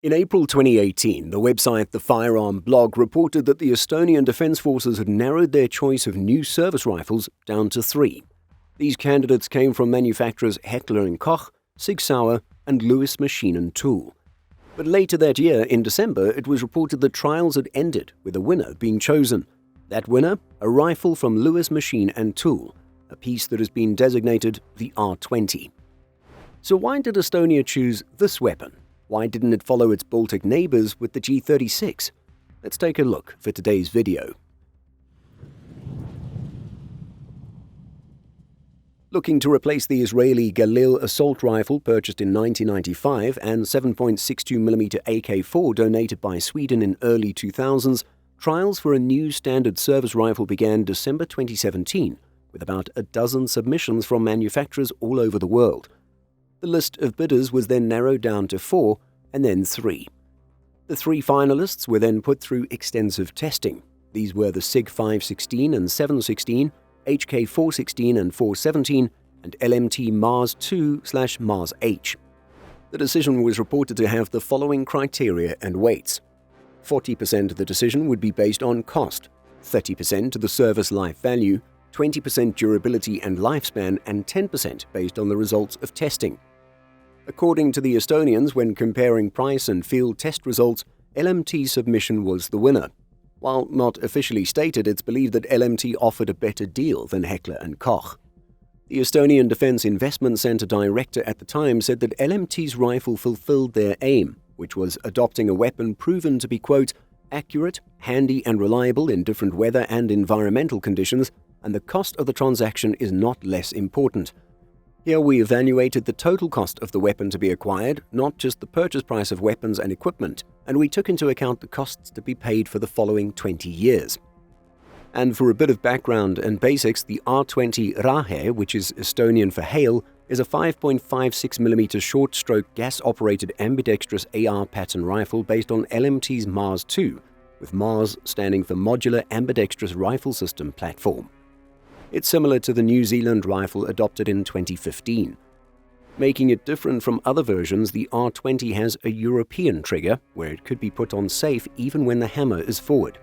In April 2018, the website The Firearm Blog reported that the Estonian Defence Forces had narrowed their choice of new service rifles down to 3. These candidates came from manufacturers Heckler & Koch, Sig Sauer, and Lewis Machine & Tool. But later that year, in December, it was reported that trials had ended, with a winner being chosen. That winner, a rifle from Lewis Machine & Tool, a piece that has been designated the R20. So why did Estonia choose this weapon? Why didn't it follow its Baltic neighbors with the G36? Let's take a look for today's video. Looking to replace the Israeli Galil assault rifle purchased in 1995 and 7.62mm AK-4 donated by Sweden in early 2000s, trials for a new standard service rifle began December 2017, with about a dozen submissions from manufacturers all over the world. The list of bidders was then narrowed down to 4 and then 3. The 3 finalists were then put through extensive testing. These were the SIG 516 and 716, HK 416 and 417, and LMT Mars 2/Mars H. The decision was reported to have the following criteria and weights. 40% of the decision would be based on cost, 30% to the service life value, 20% durability and lifespan, and 10% based on the results of testing. According to the Estonians, when comparing price and field test results, LMT's submission was the winner. While not officially stated, it's believed that LMT offered a better deal than Heckler & Koch. The Estonian Defence Investment Centre director at the time said that LMT's rifle fulfilled their aim, which was adopting a weapon proven to be, quote, accurate, handy and reliable in different weather and environmental conditions, and the cost of the transaction is not less important. Here we evaluated the total cost of the weapon to be acquired, not just the purchase price of weapons and equipment, and we took into account the costs to be paid for the following 20 years. And for a bit of background and basics, the R20 Rahe, which is Estonian for hail, is a 5.56mm short-stroke gas-operated ambidextrous AR pattern rifle based on LMT's Mars 2, with Mars standing for Modular Ambidextrous Rifle System platform. It's similar to the New Zealand rifle adopted in 2015. Making it different from other versions, the R20 has a European trigger, where it could be put on safe even when the hammer is forward.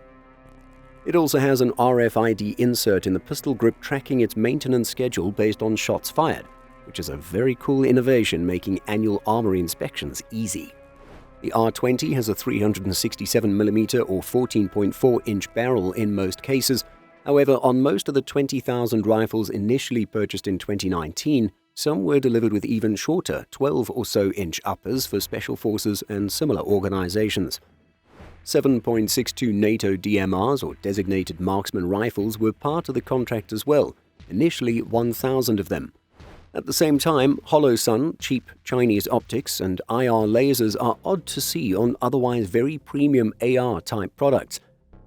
It also has an RFID insert in the pistol grip tracking its maintenance schedule based on shots fired, which is a very cool innovation making annual armory inspections easy. The R20 has a 367mm or 14.4-inch barrel in most cases. However, on most of the 20,000 rifles initially purchased in 2019, some were delivered with even shorter 12 or so inch uppers for special forces and similar organizations. 7.62 NATO DMRs, or designated marksman rifles, were part of the contract as well, initially 1,000 of them. At the same time, Holosun, cheap Chinese optics, and IR lasers are odd to see on otherwise very premium AR-type products.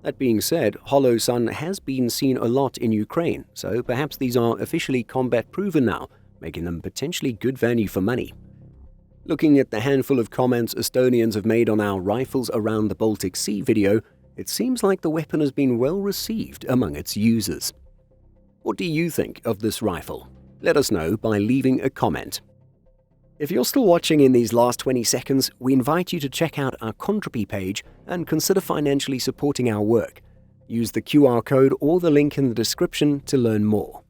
That being said, Holosun has been seen a lot in Ukraine, so perhaps these are officially combat-proven now, making them potentially good value for money. Looking at the handful of comments Estonians have made on our Rifles Around the Baltic Sea video, it seems like the weapon has been well received among its users. What do you think of this rifle? Let us know by leaving a comment. If you're still watching in these last 20 seconds, we invite you to check out our Contribee page and consider financially supporting our work. Use the QR code or the link in the description to learn more.